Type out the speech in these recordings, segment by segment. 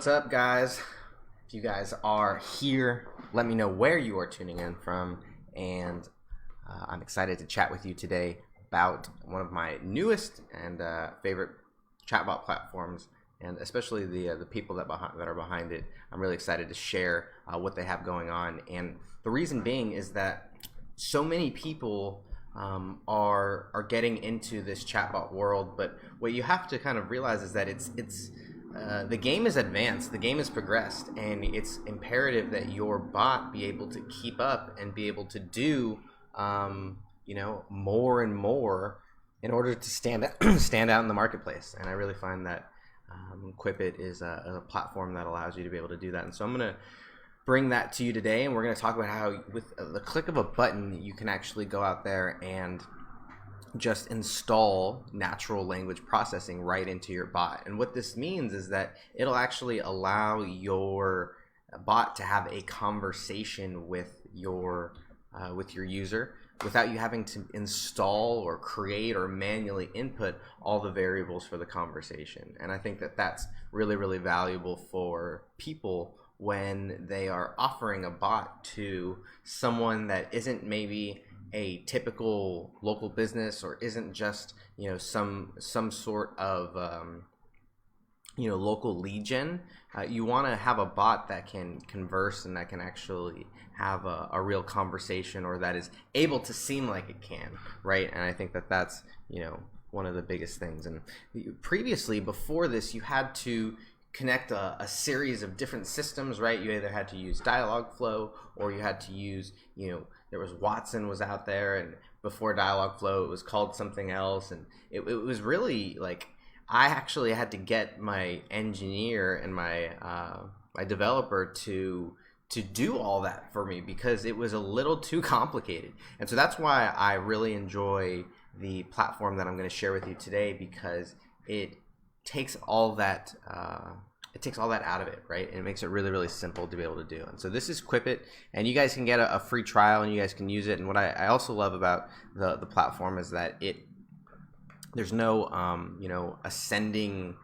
What's up, guys? If you guys are here, let me know where you are tuning in from, and I'm excited to chat with you today about one of my newest and favorite chatbot platforms, and especially the people that are behind it. I'm really excited to share what they have going on, and the reason being is that so many people are getting into this chatbot world, but what you have to kind of realize is that the game is advanced, the game is progressed, and it's imperative that your bot be able to keep up and be able to do, more and more in order to stand out in the marketplace. And I really find that Qwipit is a platform that allows you to be able to do that. And so I'm going to bring that to you today, and we're going to talk about how with the click of a button, you can actually go out there and just install natural language processing right into your bot. And what this means is that it'll actually allow your bot to have a conversation with your user without you having to install or create or manually input all the variables for the conversation. And I think that that's really, really valuable for people when they are offering a bot to someone that isn't maybe a typical local business, or isn't just some sort of local lead gen. You want to have a bot that can converse and that can actually have a real conversation, or that is able to seem like it can, right? And I think that that's one of the biggest things. And previously, before this, you had to connect a series of different systems, right? You either had to use Dialogflow, or you had to use, there was Watson was out there, and before Dialogflow it was called something else, and it was really like, I actually had to get my engineer and my developer to do all that for me, because it was a little too complicated. And so that's why I really enjoy the platform that I'm going to share with you today, because it takes all that out of it, right? And it makes it really, really simple to be able to do. And so this is Qwipit, and you guys can get a free trial, and you guys can use it. And what I also love about the platform is that there's no ascending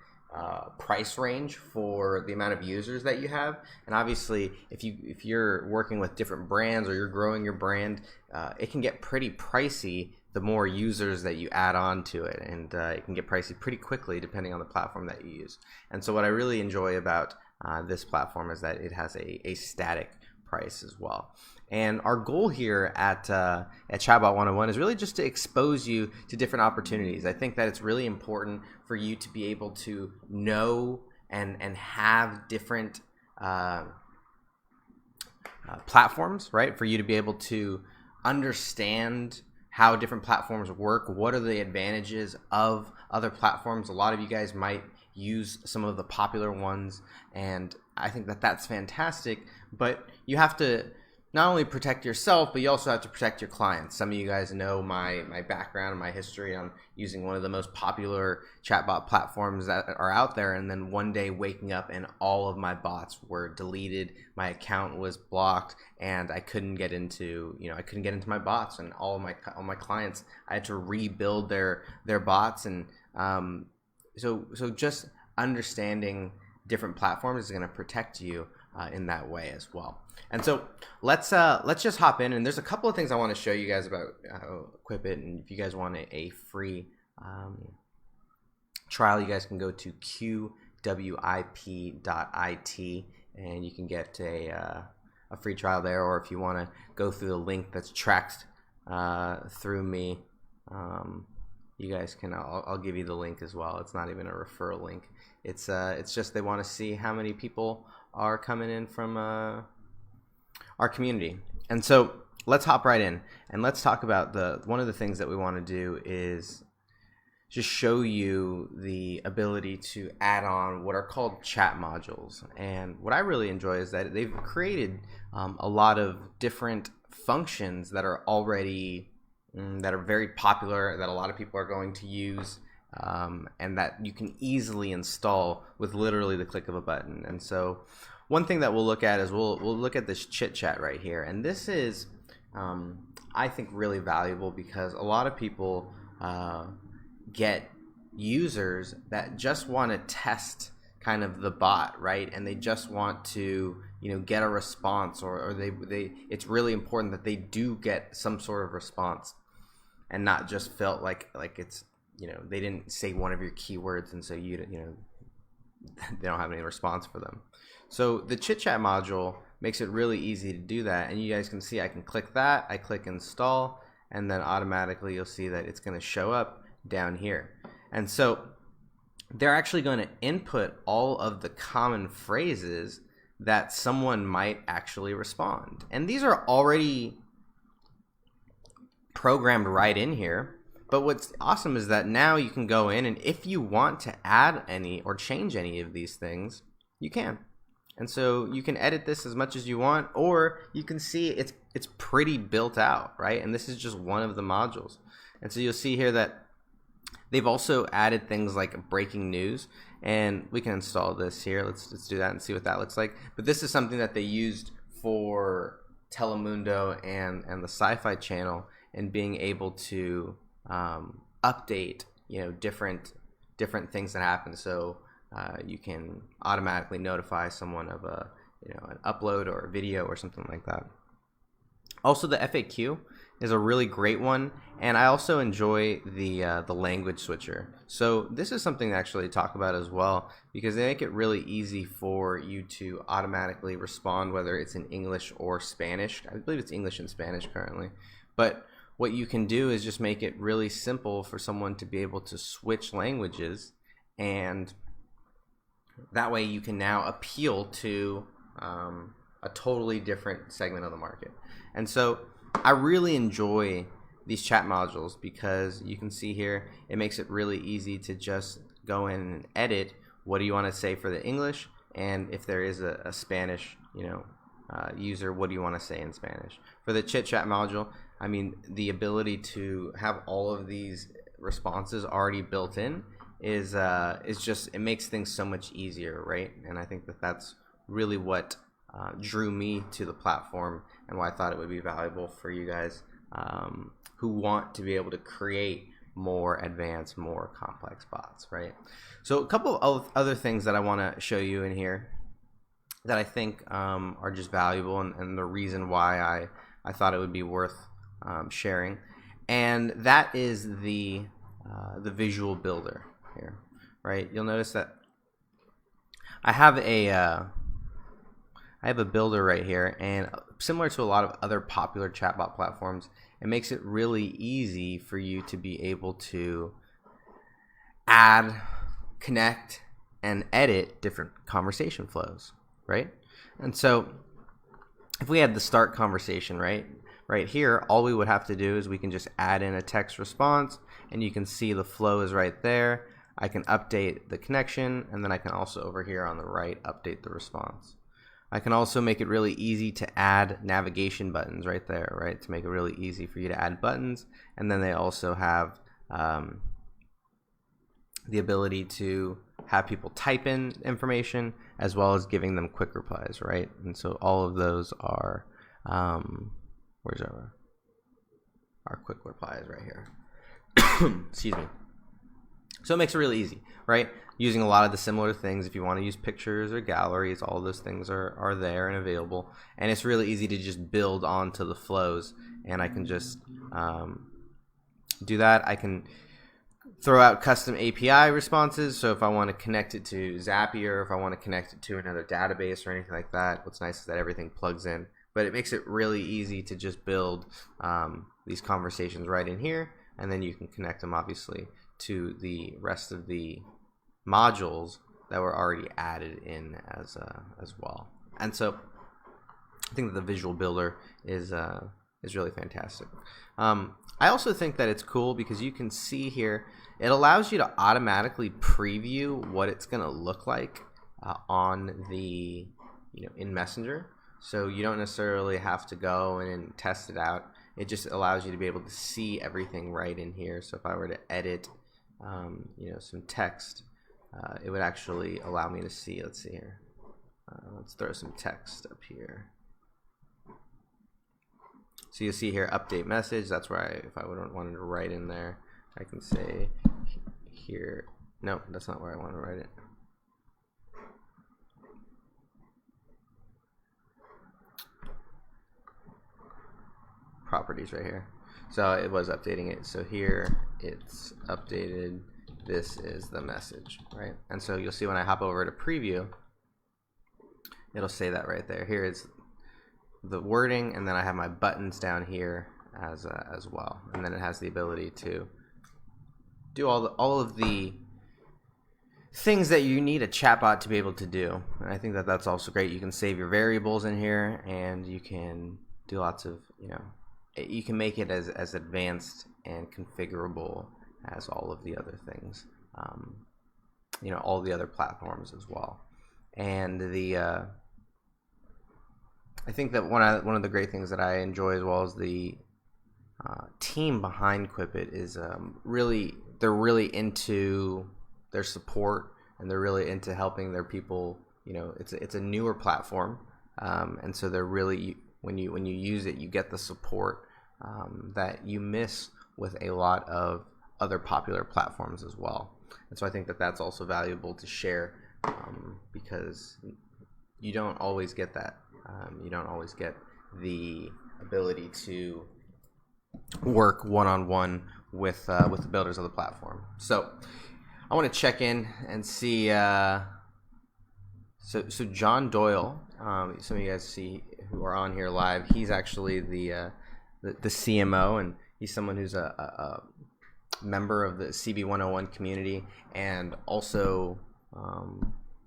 price range for the amount of users that you have. And obviously, if you're working with different brands, or you're growing your brand, it can get pretty pricey the more users that you add on to it, and it can get pricey pretty quickly depending on the platform that you use. And so what I really enjoy about this platform is that it has a static price as well. And our goal here at Chatbot 101 is really just to expose you to different opportunities. I think that it's really important for you to be able to know and have different platforms, right? For you to be able to understand how different platforms work. What are the advantages of other platforms? A lot of you guys might use some of the popular ones, and I think that that's fantastic, but you have to not only protect yourself, but you also have to protect your clients. Some of you guys know my background and my history on using one of the most popular chatbot platforms that are out there, and then one day waking up and all of my bots were deleted, my account was blocked, and I couldn't get into my bots, and all my clients, I had to rebuild their bots. And so just understanding different platforms is going to protect you in that way as well. And so let's just hop in, and there's a couple of things I want to show you guys about Qwipit. And if you guys want a free trial, you guys can go to Qwip.it, and you can get a free trial there. Or if you want to go through the link that's tracked through me, you guys can. I'll give you the link as well. It's not even a referral link. It's just they want to see how many people are coming in from our community. And so let's hop right in, and let's talk about one of the things that we want to do is just show you the ability to add on what are called chat modules. And what I really enjoy is that they've created a lot of different functions that are already that are very popular, that a lot of people are going to use, and that you can easily install with literally the click of a button. And so one thing that we'll look at is we'll look at this chit chat right here, and this is I think really valuable, because a lot of people get users that just want to test kind of the bot, right? And they just want to, get a response, or it's really important that they do get some sort of response, and not just felt like it's, they didn't say one of your keywords, and so they don't have any response for them. So the chit chat module makes it really easy to do that, and you guys can see I can click that, I click install, and then automatically you'll see that it's going to show up down here. And so they're actually going to input all of the common phrases that someone might actually respond, and these are already programmed right in here. But what's awesome is that now you can go in, and if you want to add any or change any of these things, you can. And so you can edit this as much as you want, or you can see it's pretty built out, right? And this is just one of the modules. And so you'll see here that they've also added things like breaking news, and we can install this here. Let's do that and see what that looks like. But this is something that they used for Telemundo and the Syfy Channel, and being able to update different things that happen. So you can automatically notify someone of an upload or a video or something like that. Also, the FAQ is a really great one, and I also enjoy the language switcher. So this is something to actually talk about as well, because they make it really easy for you to automatically respond, whether it's in English or Spanish. I believe it's English and Spanish currently, but what you can do is just make it really simple for someone to be able to switch languages, and that way you can now appeal to a totally different segment of the market. And so I really enjoy these chat modules, because you can see here it makes it really easy to just go in and edit what do you want to say for the English, and if there is a Spanish user, what do you want to say in Spanish. For the chit chat module, I mean, the ability to have all of these responses already built in is just, it makes things so much easier, right? And I think that that's really what drew me to the platform, and why I thought it would be valuable for you guys who want to be able to create more advanced, more complex bots, right? So a couple of other things that I want to show you in here that I think are just valuable, and the reason why I thought it would be worth sharing, and that is the visual builder here, right? You'll notice that I have a builder right here, and similar to a lot of other popular chatbot platforms, it makes it really easy for you to be able to add, connect, and edit different conversation flows, right? And so if we had the start conversation right here, all we would have to do is we can just add in a text response, and you can see the flow is right there. I can update the connection, and then I can also over here on the right update the response. I can also make it really easy to add navigation buttons right there, right? To make it really easy for you to add buttons. And then they also have the ability to have people type in information, as well as giving them quick replies, right? And so all of those are, where's our quick replies right here? Excuse me. So it makes it really easy, right? Using a lot of the similar things. If you want to use pictures or galleries, all of those things are there and available. And it's really easy to just build onto the flows. And I can just do that. I can throw out custom API responses. So if I want to connect it to Zapier, if I want to connect it to another database or anything like that, what's nice is that everything plugs in. But it makes it really easy to just build these conversations right in here. And then you can connect them, obviously, to the rest of the modules that were already added in as well. And so I think that the visual builder is really fantastic. I also think that it's cool because you can see here it allows you to automatically preview what it's going to look like on the in Messenger. So you don't necessarily have to go and test it out. It just allows you to be able to see everything right in here. So if I were to edit some text, it would actually allow me to see. Let's see here. Let's throw some text up here. So you'll see here, update message. That's where if I wanted to write in there, I can say here. No, that's not where I want to write it. properties right here. So it was updating it. So here it's updated. This is the message, right? And so you'll see when I hop over to preview, it'll say that right there. Here is the wording, and then I have my buttons down here as well. And then it has the ability to do all of the things that you need a chatbot to be able to do. And I think that that's also great. You can save your variables in here, and you can do lots of, you can make it as advanced and configurable as all of the other things, all the other platforms as well. And I think that one of the great things that I enjoy as well as the team behind Qwipit is they're really into their support, and they're really into helping their people. It's a newer platform, and so they're really, when you use it, you get the support that you miss with a lot of other popular platforms as well. And so I think that that's also valuable to share, because you don't always get that. You don't always get the ability to work one-on-one with the builders of the platform. So I want to check in and see. So John Doyle, some of you guys see who are on here live. He's actually the CMO, and he's someone who's a member of the CB 101 community, and also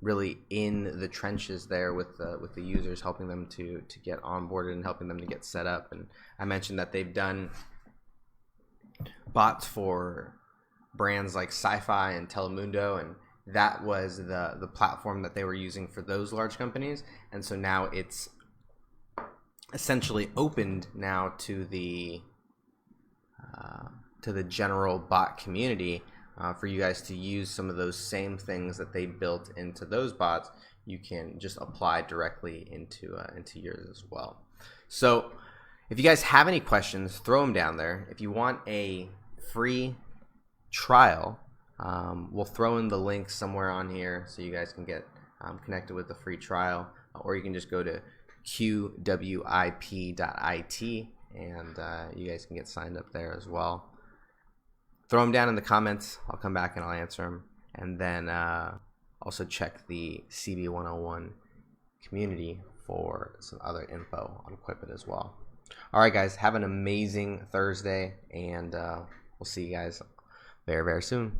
really in the trenches there with the users, helping them to get onboarded and helping them to get set up. And I mentioned that they've done bots for brands like Syfy and Telemundo, and that was the platform that they were using for those large companies. And so now it's essentially opened now to the general bot community, for you guys to use some of those same things that they built into those bots. You can just apply directly into yours as well. So if you guys have any questions, throw them down there. If you want a free trial, we'll throw in the link somewhere on here so you guys can get connected with the free trial, or you can just go to Qwip.it, and you guys can get signed up there as well. Throw them down in the comments. I'll come back and I'll answer them. And then also check the CB 101 community for some other info on Qwipit as well. All right, guys, have an amazing Thursday, and we'll see you guys very, very soon.